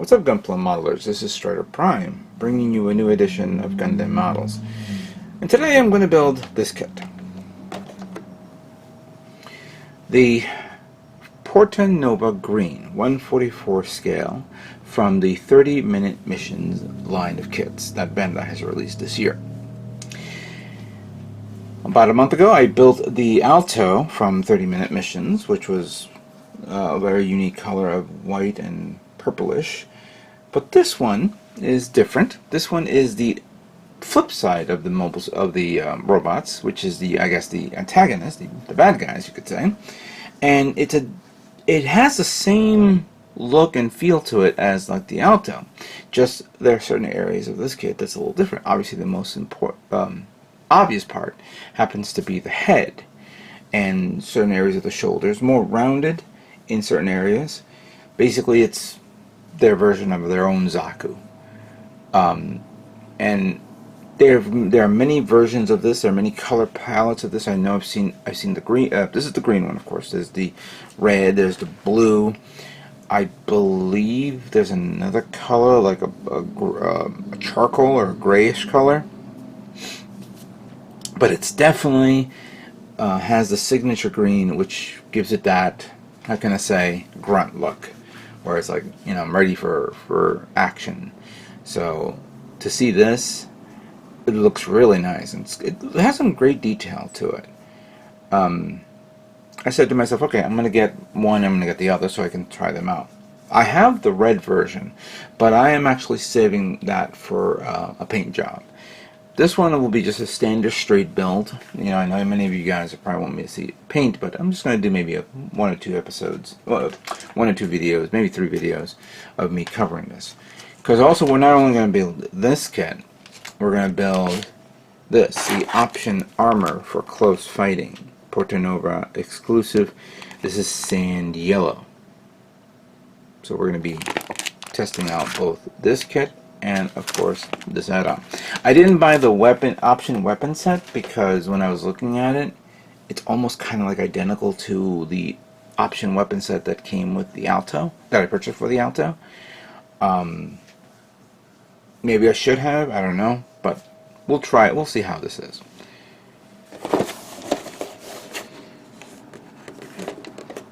What's up, Gunpla Modelers? This is Strider Prime, bringing you a new edition of Gundam Models. And today I'm going to build this kit. The Portanova Green 144 scale from the 30-minute missions line of kits that Bandai has released this year. About a month ago I built the Alto from 30-minute missions, which was a very unique color of white and purplish. But this one is different. This one is the flip side of the mobiles of the robots, which is the, I guess, the antagonist, the bad guys, you could say. And it has the same look and feel to it as like the Alto. Just there are certain areas of this kit that's a little different. Obviously, the most obvious part happens to be the head, and certain areas of the shoulders, more rounded in certain areas. Basically, it's their version of their own Zaku. And there are many versions of this. There are many color palettes of this. I know I've seen the green. This is the green one, of course. There's the red. There's the blue. I believe there's another color, like a charcoal or a grayish color. But it's definitely has the signature green, which gives it that, how can I say, grunt look, where it's like, you know, I'm ready for action. So to see this, it looks really nice, and it has some great detail to it. I said to myself, okay, I'm gonna get one, I'm gonna get the other, so I can try them out. I have the red version, but I am actually saving that for a paint job. This one will be just a standard straight build. You know, I know many of you guys probably want me to see it paint, but I'm just going to do maybe one or two episodes, well, 1 or 2 videos, maybe 3 videos of me covering this. Because also, we're not only going to build this kit, we're going to build this, the option armor for close fighting, Portanova exclusive. This is sand yellow. So we're going to be testing out both this kit and of course this add-on. I didn't buy the option weapon set because when I was looking at it, it's almost kind of like identical to the option weapon set that came with the Alto, that I purchased for the Alto. Maybe I should have, I don't know, but we'll try it. We'll see how this is.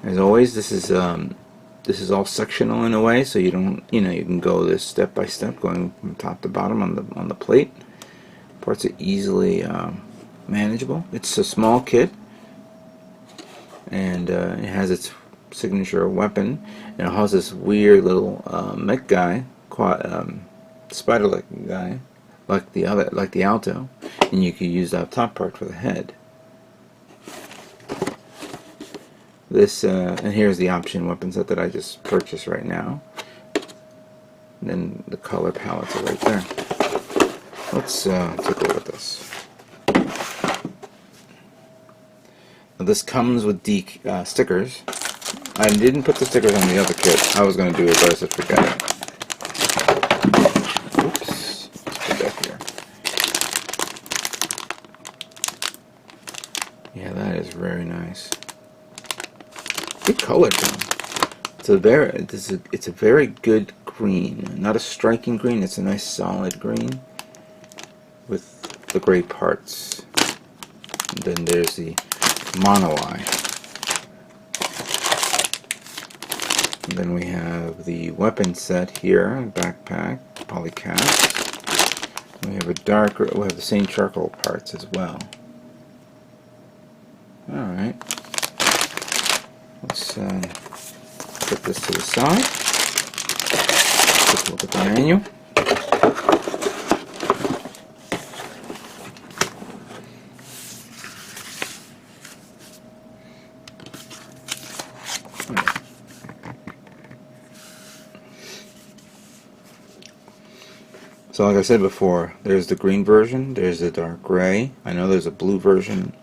As always, this is all sectional in a way, so you don't, you know, you can go this step by step, going from top to bottom on the plate. Parts are easily manageable. It's a small kit, and it has its signature weapon, and it has this weird little mech guy, spider-like guy, like the Alto, and you could use that top part for the head. This and here's the option weapon set that I just purchased right now. And then the color palettes are right there. Let's take a look at this. Now, this comes with stickers. I didn't put the stickers on the other kit. I was going to do it, but I said forget it. Oops. Let's put that here. Yeah, that is very nice. Good color tone. It's a very good green. Not a striking green. It's a nice solid green with the gray parts. And then there's the mono eye. And then we have the weapon set here, backpack, polycast. We have we have the same charcoal parts as well. All right. Let's put this to the side. Take a look at the manual. So like I said before, there's the green version, there's the dark gray. I know there's a blue version,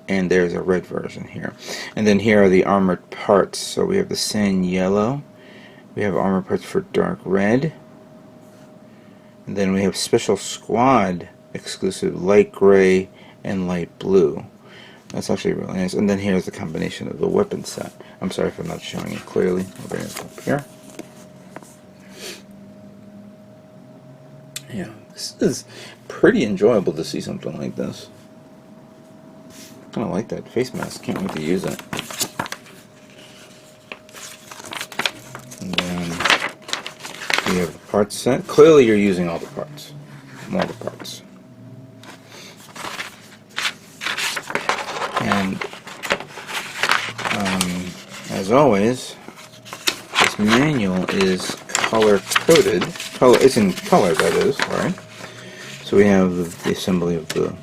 and there's a red version here. And then here are the armored parts. So we have the sand yellow, we have armor parts for dark red, and then we have special squad exclusive light gray and light blue. That's actually really nice. And then here's the combination of the weapon set. I'm sorry if I'm not showing it clearly. I'll bring it up here. Yeah, this is pretty enjoyable to see something like this. Kind of like that face mask. Can't wait to use it. And then we have the parts set. Clearly, you're using all the parts. All the parts. And as always, this manual is color coded. It's in color, that is, right? So we have the assembly of the.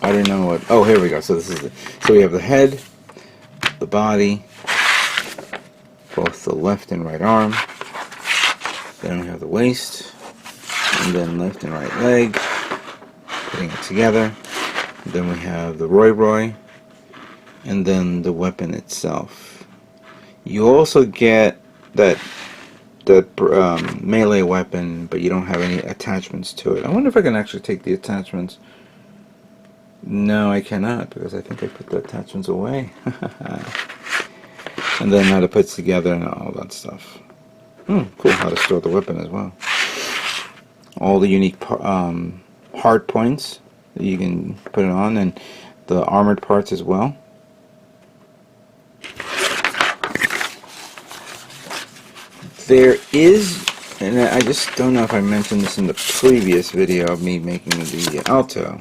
I don't know what. Oh, here we go. So this is so we have the head, the body, both the left and right arm. Then we have the waist, and then left and right leg. Putting it together. And then we have the Roy, and then the weapon itself. You also get that melee weapon, but you don't have any attachments to it. I wonder if I can actually take the attachments. No, I cannot, because I think I put the attachments away. And then how to put it together and all that stuff. Cool, how to store the weapon as well. All the unique hard points that you can put it on, and the armored parts as well. There is, and I just don't know if I mentioned this in the previous video of me making the Alto,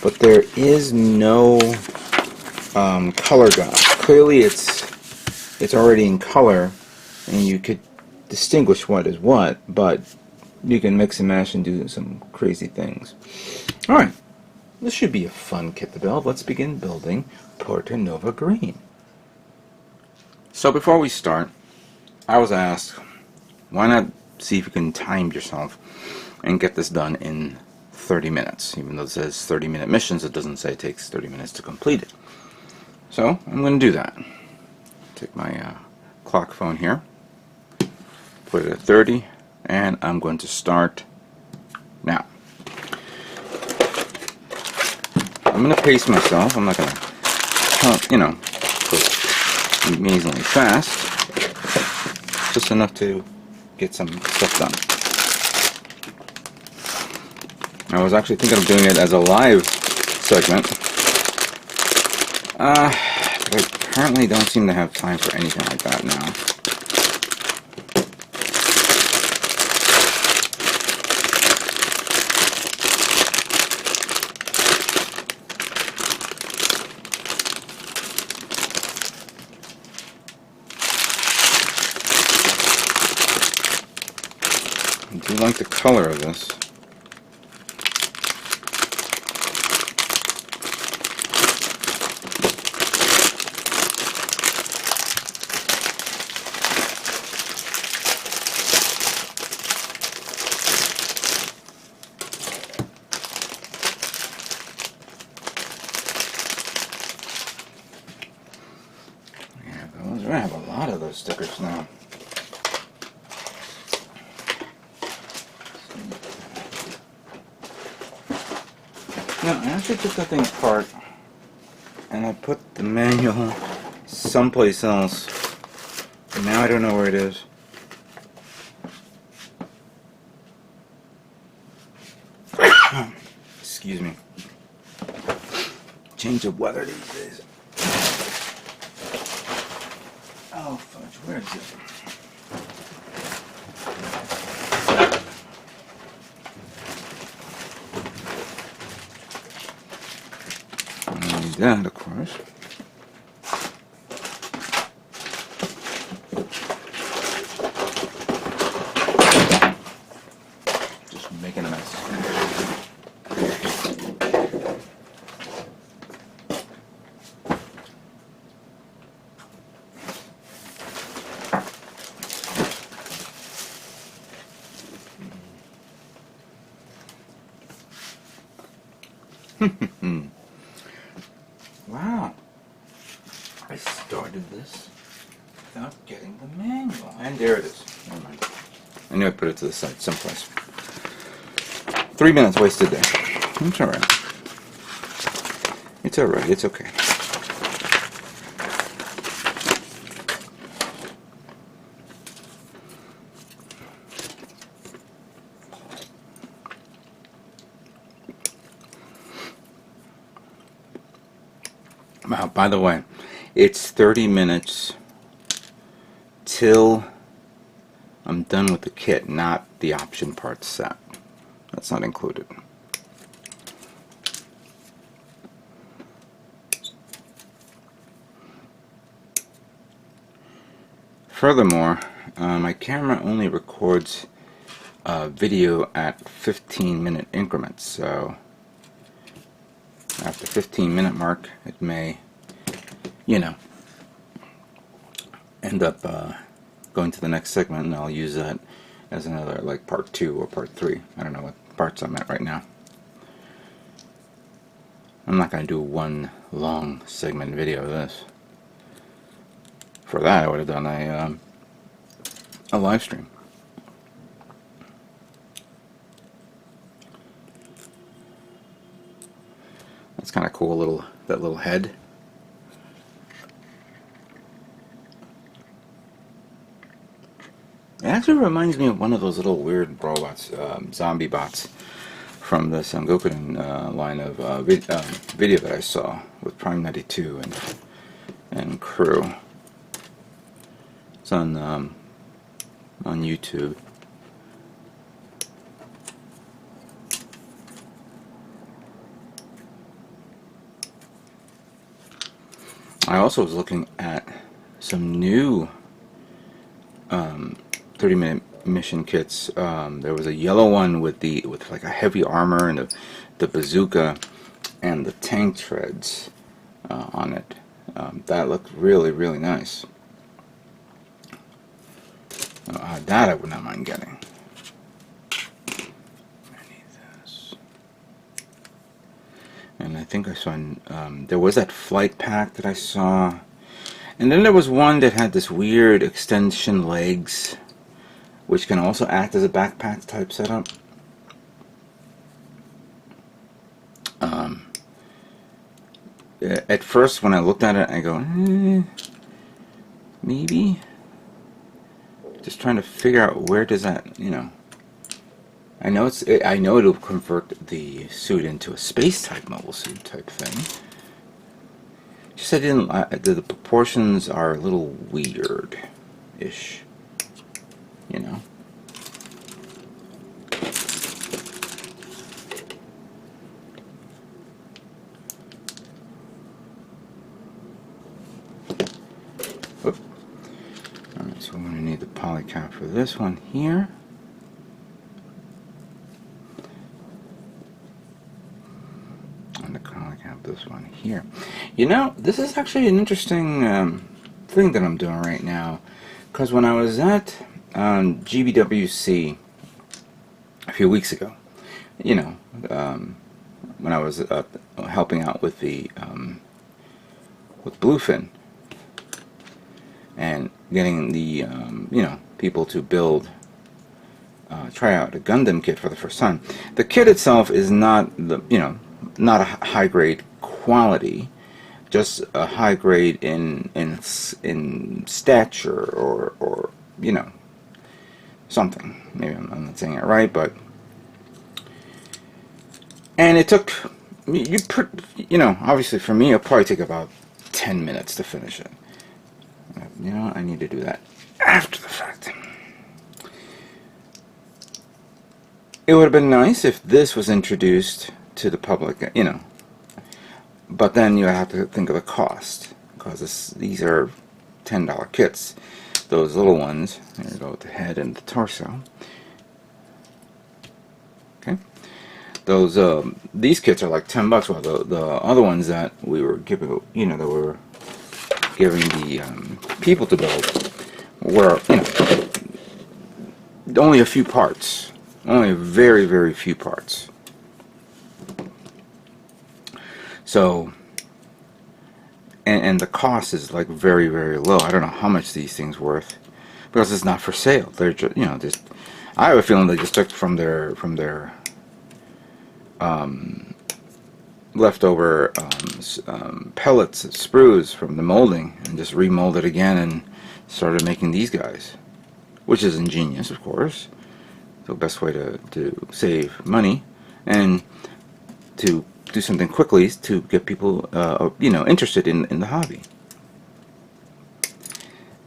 but there is no color gun. Clearly it's already in color, and you could distinguish what is what, but you can mix and match and do some crazy things. Alright, this should be a fun kit to build. Let's begin building Portanova Green. So before we start, I was asked, why not see if you can time yourself and get this done in 30 minutes. Even though it says 30-minute missions, it doesn't say it takes 30 minutes to complete it. So I'm going to do that. Take my clock phone here, put it at 30, and I'm going to start now. I'm going to pace myself. I'm not going to, you know, go amazingly fast. Just enough to get some stuff done. I was actually thinking of doing it as a live segment. But I apparently don't seem to have time for anything like that now. I do like the color of this. Yeah, we're gonna have a lot of those stickers now. No, I actually took that thing apart and I put the manual someplace else. And now I don't know where it is. Excuse me. Change of weather these days. Oh fudge, where is it? That, of course. Just making a mess. Wow, I started this without getting the manual. And there it is. Never mind. I knew I put it to the side someplace. 3 minutes wasted there. It's alright. It's alright, it's okay. By the way, it's 30 minutes till I'm done with the kit, not the option parts set. That's not included. Furthermore, my camera only records video at 15-minute increments, so after 15-minute mark it may, you know, end up going to the next segment, and I'll use that as another, like, part 2 or part 3. I don't know what parts I'm at right now. I'm not going to do one long segment video of this. For that I would have done a live stream. That's kind of cool, that little head. It actually reminds me of one of those little weird robots, zombie bots, from the Sangokuden line of video that I saw with Prime 92 and crew. It's on YouTube. I also was looking at some new 30-minute mission kits. There was a yellow one with like a heavy armor and the bazooka and the tank treads on it. That looked really, really nice. That I would not mind getting. I need this. And I think I saw there was that flight pack that I saw, and then there was one that had this weird extension legs, which can also act as a backpack type setup. At first, when I looked at it, I go, maybe. Just trying to figure out where does that, you know. I know it'll convert the suit into a space type mobile suit type thing. Just I didn't. The proportions are a little weird-ish, you know. Whoop. Alright, so we're going to need the polycap for this one here. And the polycap this one here. You know, this is actually an interesting thing that I'm doing right now. Because when I was at GBWC a few weeks ago, you know, when I was helping out with the with Bluefin, and getting the you know, people to build try out a Gundam kit for the first time. The kit itself is not not a high grade quality, just a high grade in stature or you know, something. Maybe I'm not saying it right, but and it took you know, obviously for me it'll probably take about 10 minutes to finish it. You know, I need to do that after the fact. It would have been nice if this was introduced to the public, you know, but then you have to think of the cost, because these are $10 kits. Those little ones, there you go with the head and the torso. Okay, those these kits are like $10, while the other ones that we were giving, you know, that were giving the people to build were, you know, only a few parts, only very, very few parts. So, and the cost is like very, very low. I don't know how much these things worth, because it's not for sale. They're just, you know, just, I have a feeling they just took from their leftover pellets, sprues from the molding, and just remolded again and started making these guys, which is ingenious, of course. The best way to save money and to do something quickly to get people, you know, interested in the hobby.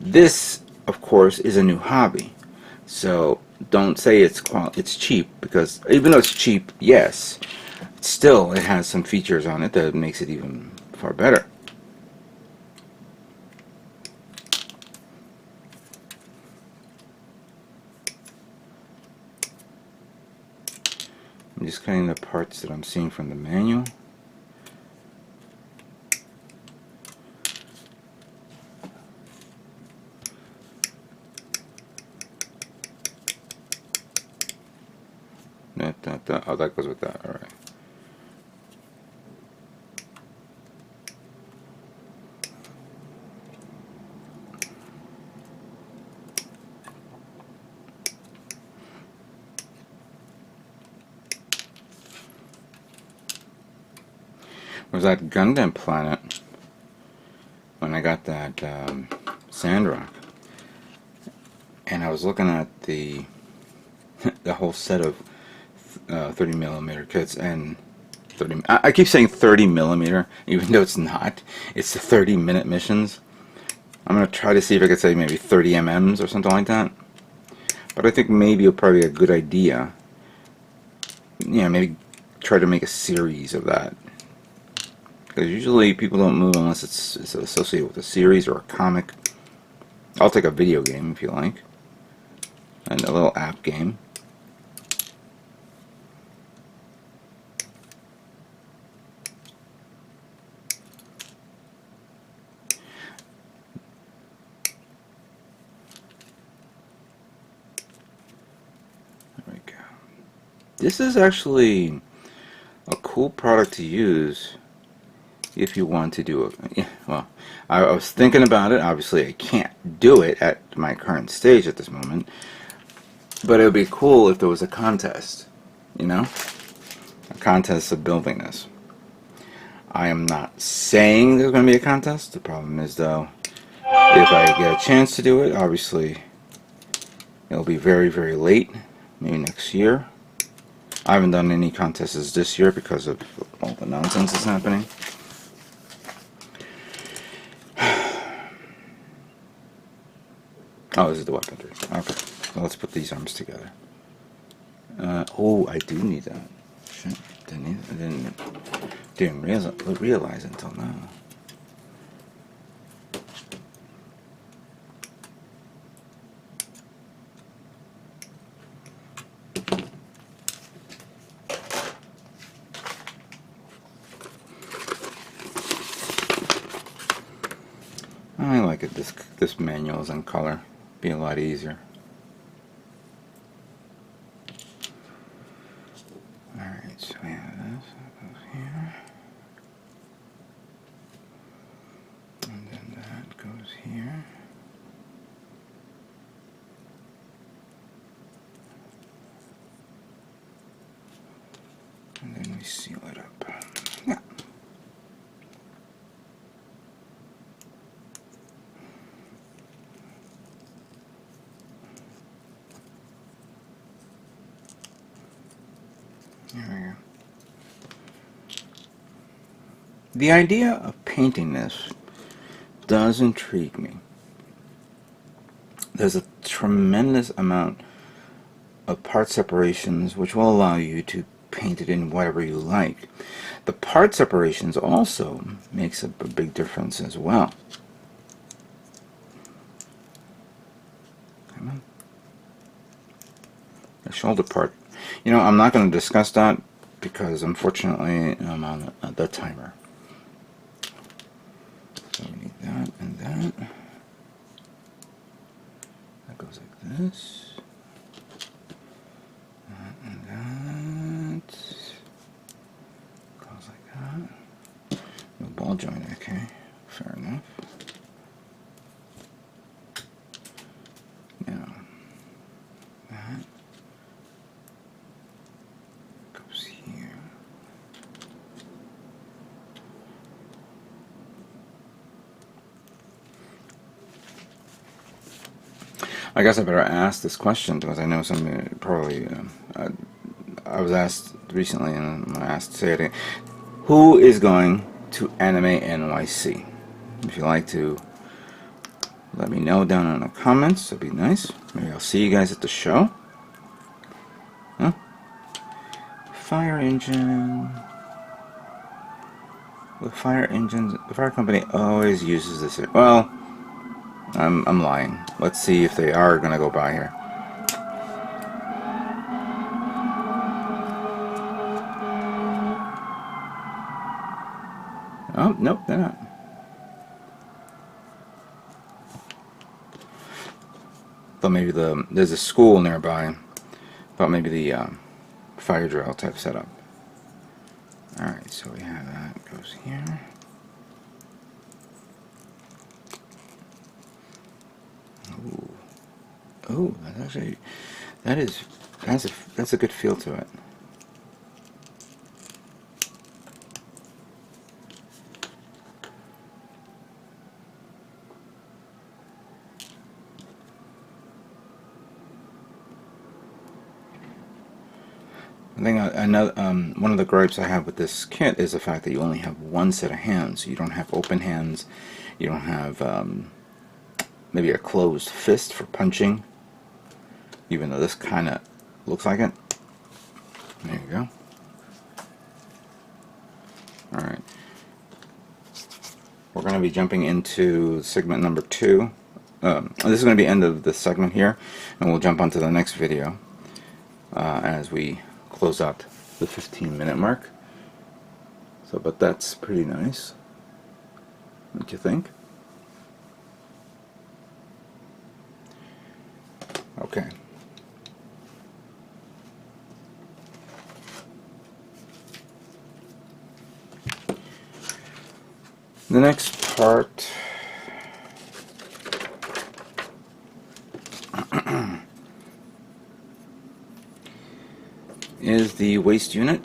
This, of course, is a new hobby, so don't say it's cheap, because even though it's cheap, yes, still it has some features on it that makes it even far better. I'm just cutting the parts that I'm seeing from the manual. Oh, that goes with that. All right. Was that Gundam planet when I got that Sandrock, and I was looking at the the whole set of 30mm kits, and I keep saying 30mm, even though it's not. It's the 30-minute missions. I'm gonna try to see if I could say maybe 30 MMs or something like that. But I think maybe it'll probably be a good idea. You know, maybe try to make a series of that. Because usually people don't move unless it's associated with a series or a comic. I'll take a video game if you like. And a little app game. There we go. This is actually a cool product to use if you want to do it. Well, I was thinking about it. Obviously, I can't do it at my current stage at this moment. But it would be cool if there was a contest, you know? A contest of building this. I am not saying there's going to be a contest. The problem is, though, if I get a chance to do it, obviously, it'll be very, very late. Maybe next year. I haven't done any contests this year because of all the nonsense that's happening. Oh, this is the weaponry. Okay, so let's put these arms together. Oh, I do need that. Shit, didn't realize until now. I like it. This manual is in color. Be a lot easier. Alright, so we have this. That goes here. And then that goes here. And then we seal it up. Yeah. There we go. The idea of painting this does intrigue me. There's a tremendous amount of part separations which will allow you to paint it in whatever you like. The part separations also makes a big difference as well. Come on. The shoulder part. You know, I'm not going to discuss that because unfortunately I'm on the timer. So we need that and that. That goes like this. That and that. Goes like that. No ball joint, okay. Fair enough. Now, that goes here. I guess I better ask this question because I know some probably. I was asked recently, and I'm going to ask to say it again. who is going to Anime NYC? If you'd like to let me know down in the comments, that'd be nice. Maybe I'll see you guys at the show. Huh? Fire engine. The fire engines, the fire company always uses this. Well, I'm lying. Let's see if they are gonna go by here. Oh, nope, they're not. Thought maybe there's a school nearby. Thought maybe the fire drill type setup. Alright, so we have that goes here. Ooh. Oh, that's actually that's a good feel to it. I think another one of the gripes I have with this kit is the fact that you only have one set of hands. You don't have open hands. You don't have maybe a closed fist for punching, even though this kind of looks like it. There you go. Alright. We're going to be jumping into segment number 2. This is going to be the end of this segment here, and we'll jump onto the next video as we close out the 15-minute mark. So, but that's pretty nice. What do you think? Okay. The next part is the waist unit.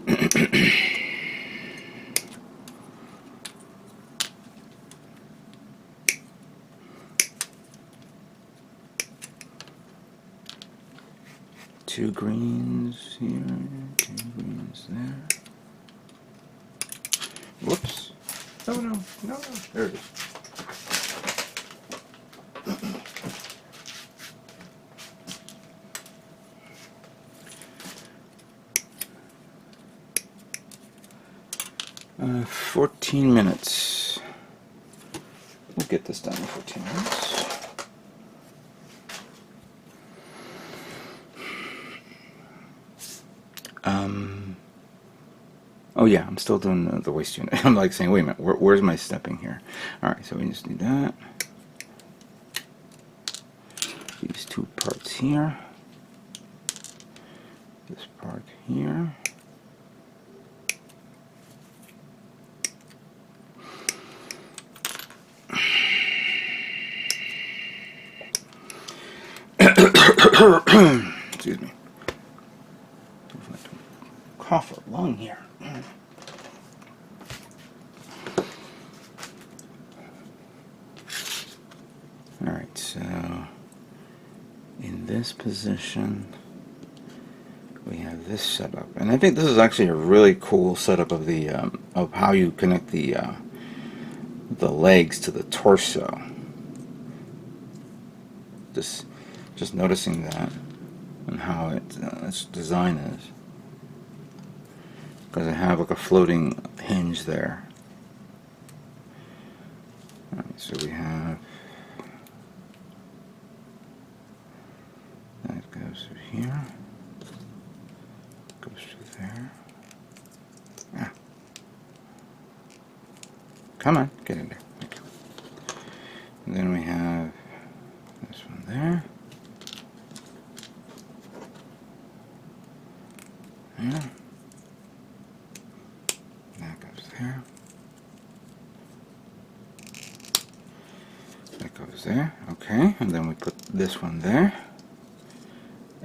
Two greens here, two greens there. Whoops. No. There it is. Uh, 14 minutes. We'll get this done in 14 minutes. Oh yeah, I'm still doing the waist unit. I'm like saying, wait a minute, where's my stepping here? Alright, so we just need that. These two parts here. This part here. Excuse me. Cough or lung here. Alright, so in this position we have this setup, and I think this is actually a really cool setup of the of how you connect the legs to the torso. Just noticing that and how its design is, because I have like a floating hinge there. Alright, so we have that goes through here, goes through there. Ah. Come on, get in there. Thank you. And then we have this one there. Yeah. That goes there. That goes there. Okay, and then we put this one there.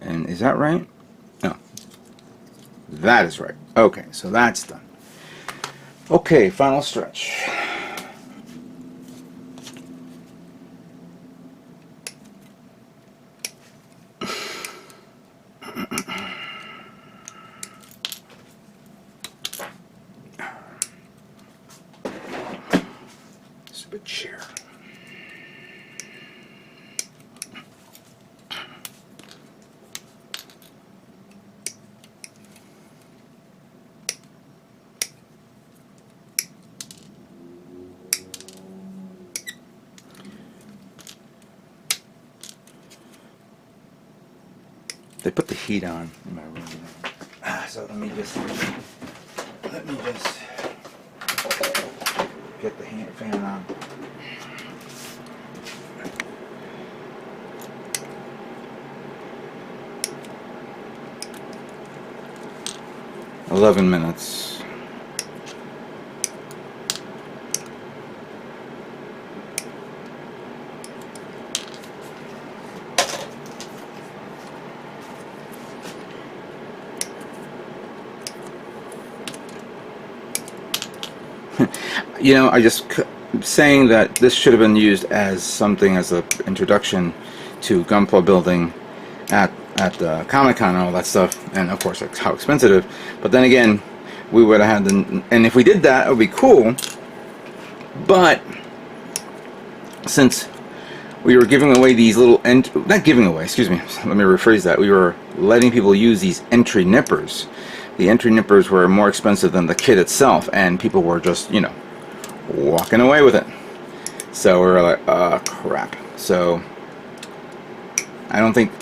And is that right? No. That is right. Okay, so that's done. Okay, final stretch. They put the heat on in my room. So let me just get the fan on. "11 minutes. You know, saying that this should have been used as something as an introduction to gunpla building at Comic-Con and all that stuff, and of course how expensive. But then again, we would have had and if we did that, it would be cool. But since we were giving away these little not giving away, excuse me, let me rephrase that. We were letting people use these entry nippers. The entry nippers were more expensive than the kit itself, and people were just, you know, walking away with it. So we were like, crap. So I don't think,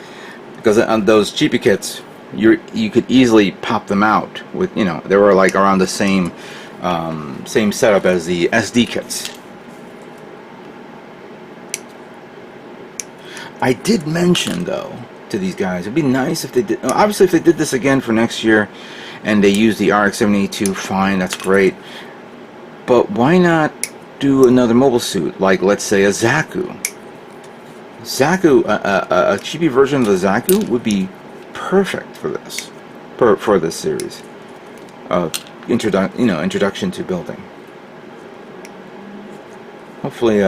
because on those cheapy kits, you could easily pop them out with, you know, they were like around the same setup as the SD kits. I did mention though to these guys, it'd be nice if they did, obviously if they did this again for next year and they use the RX-72, fine, that's great. But why not do another mobile suit, like let's say a Zaku? A chibi version of the Zaku would be perfect for this, for this series of introduction to building. Hopefully,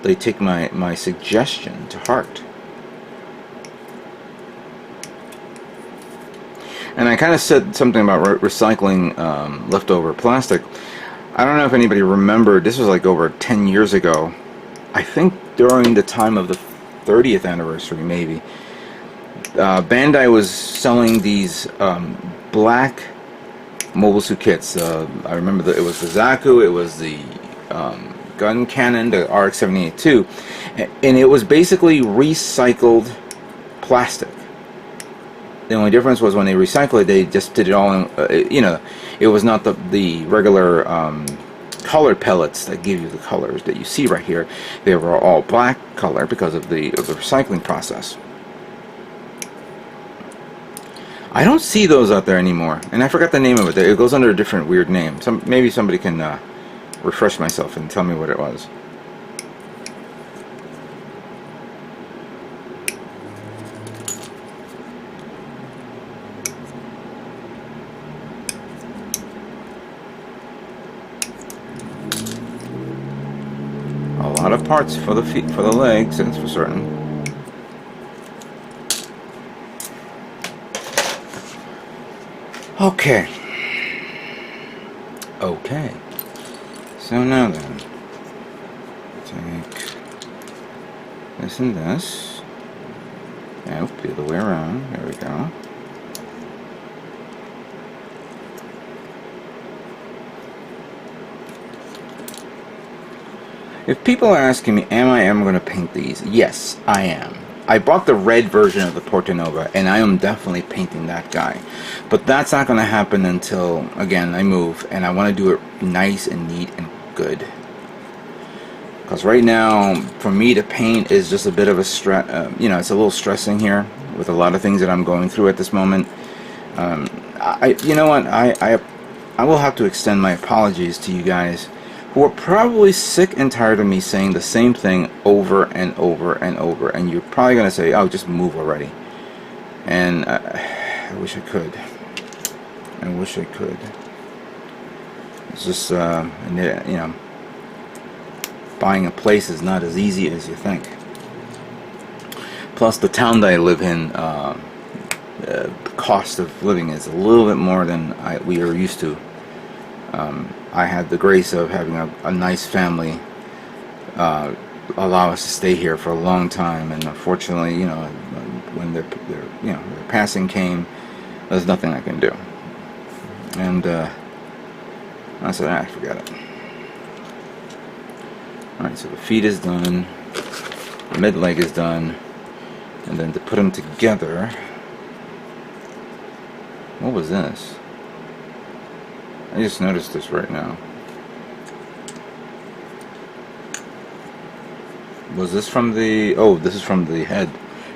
they take my suggestion to heart. And I kind of said something about recycling leftover plastic. I don't know if anybody remembered, this was like over 10 years ago. I think during the time of the 30th anniversary, maybe. Bandai was selling these black mobile suit kits. I remember that it was the Zaku, it was the gun cannon, the RX-78 too. And it was basically recycled plastic. The only difference was when they recycled it, they just did it all in, you know, it was not the regular color pellets that give you the colors that you see right here. They were all black color because of the recycling process. I don't see those out there anymore, and I forgot the name of it. It goes under a different weird name. Maybe somebody can refresh myself and tell me what it was. A lot of parts for the feet, for the legs, that's for certain. Okay. So now then, take this and this. Nope, the other way around. There we go. If people are asking me, am I ever going to paint these? Yes, I am. I bought the red version of the Portanova, and I am definitely painting that guy. But that's not going to happen until, again, I move, and I want to do it nice and neat and good. Because right now, for me to paint is just a bit of a stress, you know, it's a little stressing here with a lot of things that I'm going through at this moment. You know what, I will have to extend my apologies to you guys who are probably sick and tired of me saying the same thing over and over and over, and you're probably going to say, oh, just move already. And I wish I could. I wish I could. It's just, you know, buying a place is not as easy as you think. Plus, the town that I live in, the cost of living is a little bit more than we are used to. I had the grace of having a nice family allow us to stay here for a long time, and unfortunately, you know, when their passing came, there's nothing I can do. And I said, I forgot it. Alright, so the feet is done, the mid leg is done. And then to put them together, what was this? I just noticed this right now. Was this from the? Oh, this is from the head,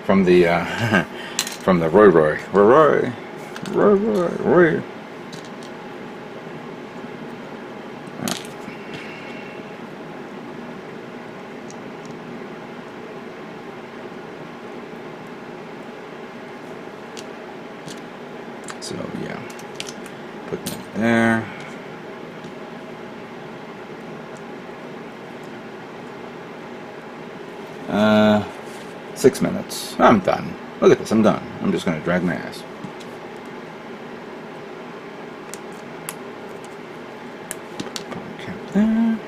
from the from the Roy. So yeah, put that there. Uh, 6 minutes. I'm done. Look at this, I'm done. I'm just gonna drag my ass. Cap there.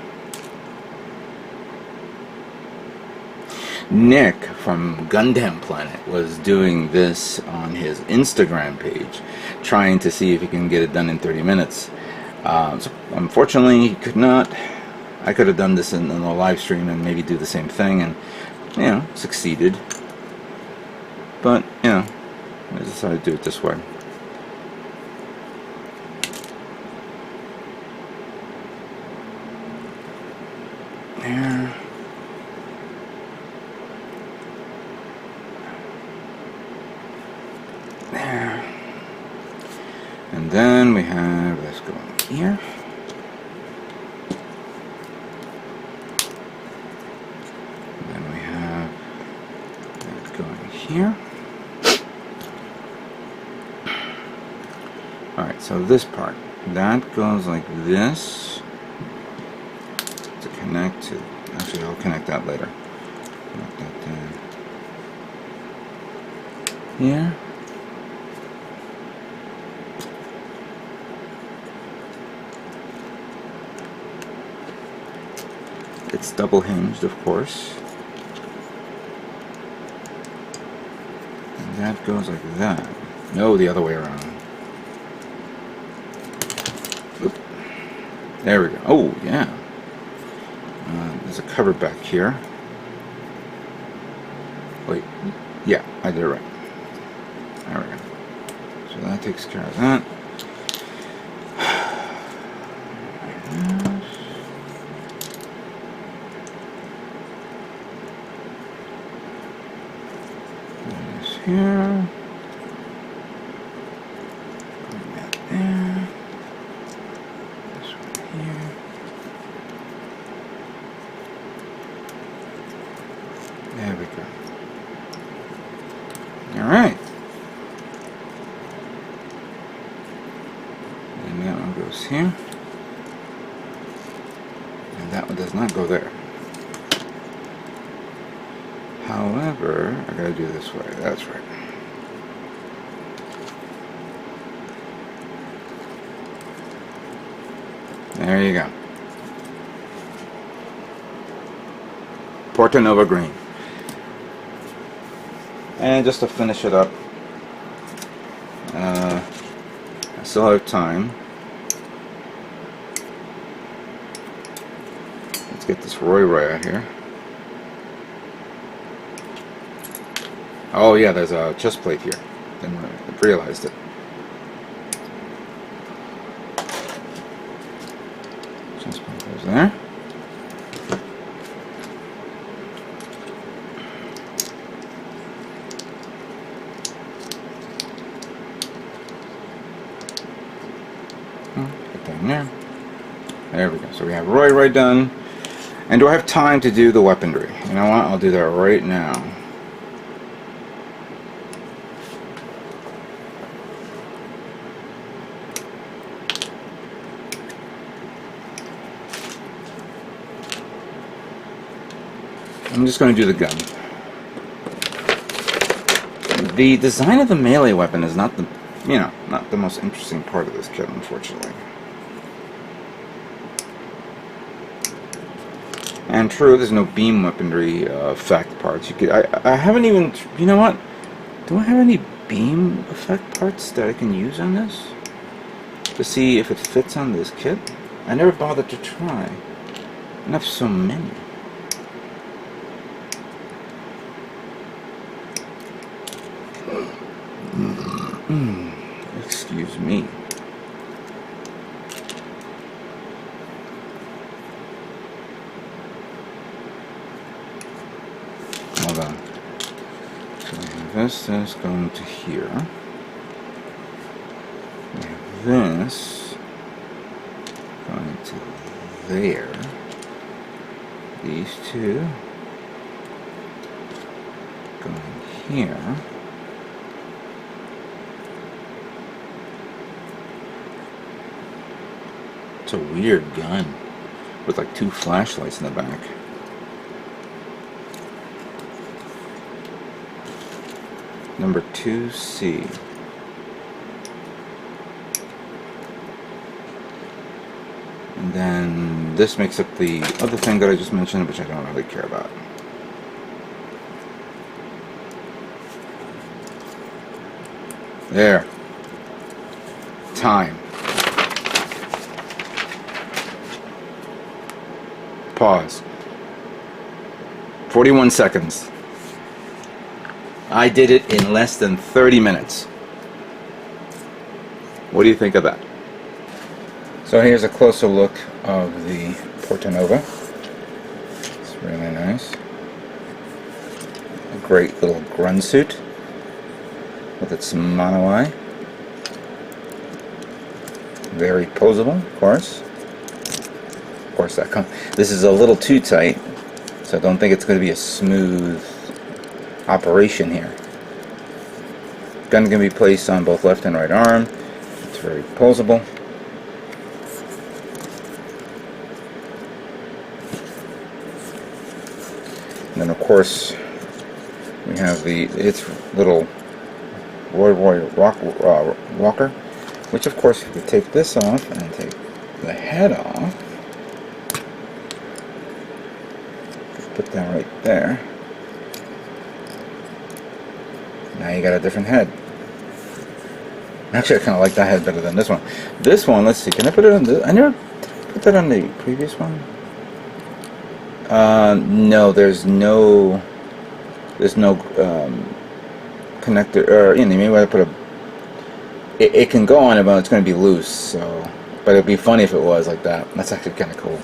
Nick from Gundam Planet was doing this on his Instagram page, trying to see if he can get it done in 30 minutes. So unfortunately, he could not. I could have done this in the live stream and maybe do the same thing, and succeeded. But I decided to do it this way. There. There. And then we have this going here. And then we have that going here. Alright, so this part, that goes like this to connect to, actually I'll connect that later. Connect that down here. It's double hinged, of course. And that goes like that. No, the other way around. Oop. There we go. Oh, yeah. There's a cover back here. Wait. Yeah, I did it right. There we go. So that takes care of that. Here. Bring that there. This one here. There we go. Alright. And that one goes here. And that one does not go there. However, I gotta do it this way. That's right. There you go. Portanova Green. And just to finish it up, I still have time. Let's get this Roy out here. Oh yeah, there's a chest plate here. Didn't realized it. Chest plate goes there. Put that in there. There we go. So we have Roy done. And do I have time to do the weaponry? You know what? I'll do that right now. I'm just going to do the gun. The design of the melee weapon is not the, not the most interesting part of this kit, unfortunately. And true, there's no beam weaponry effect parts. You could, I haven't even, you know what? Do I have any beam effect parts that I can use on this? To see if it fits on this kit? I never bothered to try. I have so many. hold on. So we have this going to here. We have this going to there. These two going here. It's a weird gun with like two flashlights in the back. Number 2C. And then this makes up the other thing that I just mentioned, which I don't really care about. There. Time. Pause. 41 seconds. I did it in less than 30 minutes. What do you think of that? So here's a closer look of the Portanova. It's really nice. A great little grunt suit with its mono eye. Very posable, of course. Of course, this is a little too tight, so I don't think it's going to be a smooth operation here. Gun can be placed on both left and right arm. It's very posable. And then of course we have its little Warrior Walker, which of course you could take this off and take the head off. Put that right there. Now you got a different head. Actually, I kind of like that head better than this one. This one, let's see, can I put it on this? I never put that on the previous one. No, there's no connector, or maybe I put it can go on it, but it's going to be loose. So, but it'd be funny if it was like that. That's actually kind of cool.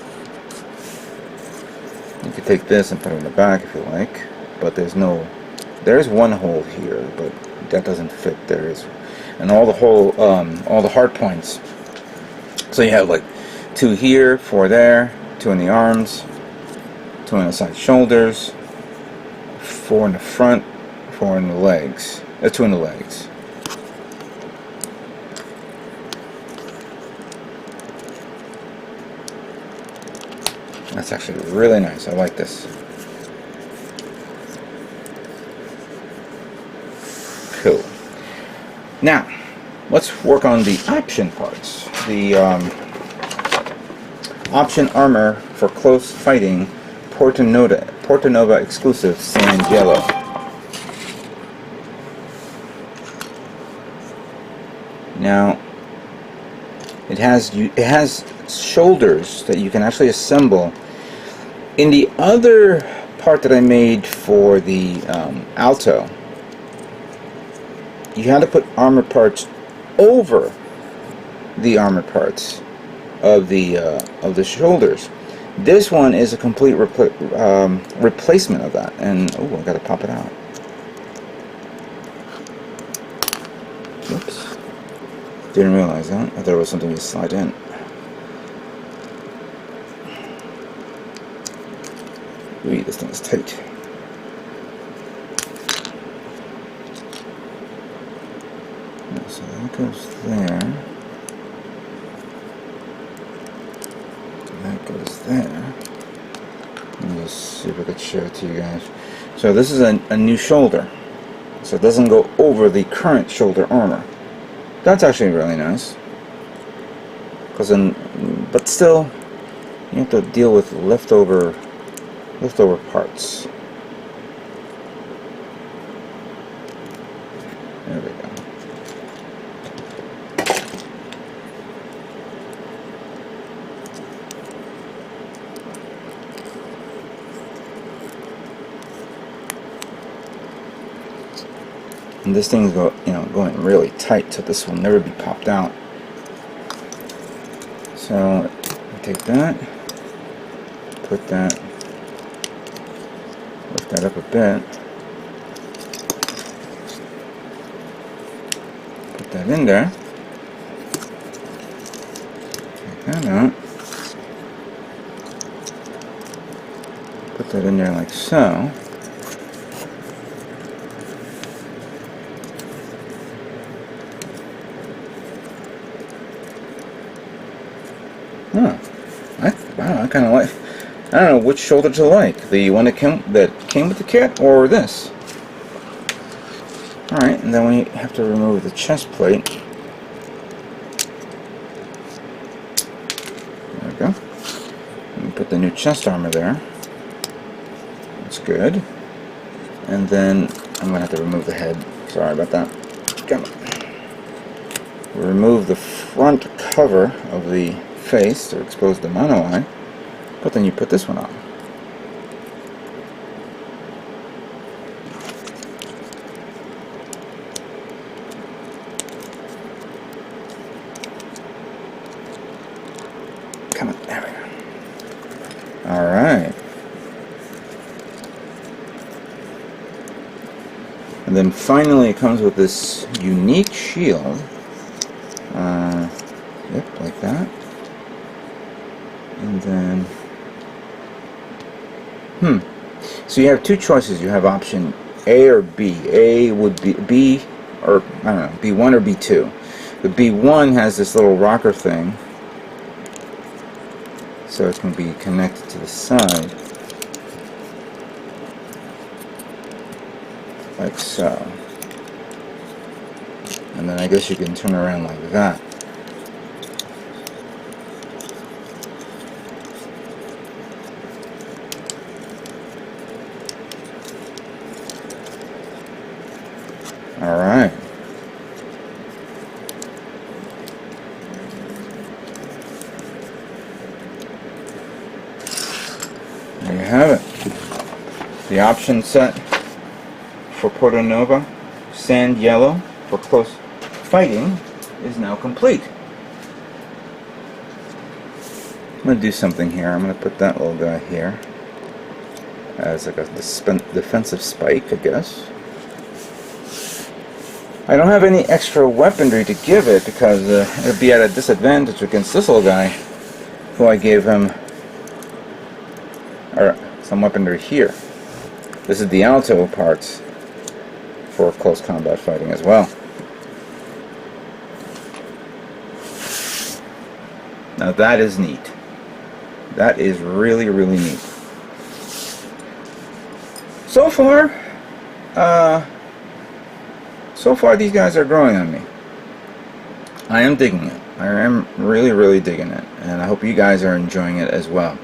You could take this and put it in the back if you like, but there's one hole here, but that doesn't fit. There is, and all the hard points. So you have like 2 here, 4 there, 2 in the arms, 2 on the side shoulders, 4 in the front, 4 in the legs, 2 in the legs. That's actually really nice. I like this. Cool. Now, let's work on the option parts. The option armor for close fighting, Portanova exclusive sand yellow. Now, it has shoulders that you can actually assemble. In the other part that I made for the Alto, you had to put armor parts over the armor parts of the shoulders. This one is a complete replacement of that, and I gotta pop it out. Oops, didn't realize that. I thought it was something you slide in. Ooh, this thing is tight. So that goes there. That goes there. Let me just see if I could show it to you guys. So this is a new shoulder. So it doesn't go over the current shoulder armor. That's actually really nice. But still, you have to deal with leftover parts. There we go. And this thing's going really tight, so this will never be popped out. So take that, put that. Of lift that up a bit. Put that in there. Take that out. Put that in there like so. Huh. Wow, I kind of like. I don't know which shoulder to like. The one that came with the kit, or this. All right, and then we have to remove the chest plate. There we go. And put the new chest armor there. That's good. And then I'm gonna have to remove the head. Sorry about that. Come on. Remove the front cover of the face to expose the mono eye, but then you put this one on. Come on, there we go. Alright. And then finally it comes with this unique shield. Yep, like that. And then, so you have two choices. You have option A or B. A would be B, or I don't know, B1 or B2. The B1 has this little rocker thing, so it can be connected to the side, like so. And then I guess you can turn around like that. Alright. There you have it. The option set for Portanova Sand Yellow for close fighting is now complete. I'm going to do something here. I'm going to put that little guy here as like a defensive spike, I guess. I don't have any extra weaponry to give it because it would be at a disadvantage against this little guy, who I gave him some weaponry here. This is the alto parts for close combat fighting as well. Now that is neat. That is really, really neat. So far these guys are growing on me. I am digging it. I am really, really digging it, and I hope you guys are enjoying it as well.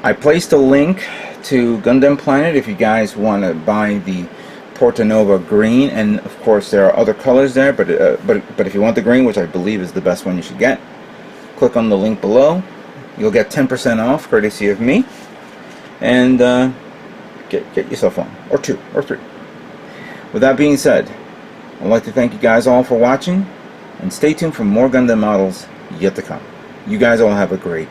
I placed a link to Gundam Planet if you guys want to buy the Portanova Green, and of course there are other colors there, but if you want the green, which I believe is the best one you should get, click on the link below. You'll get 10% off courtesy of me, and get yourself one, or two, or three. With that being said, I'd like to thank you guys all for watching, and stay tuned for more Gundam models yet to come. You guys all have a great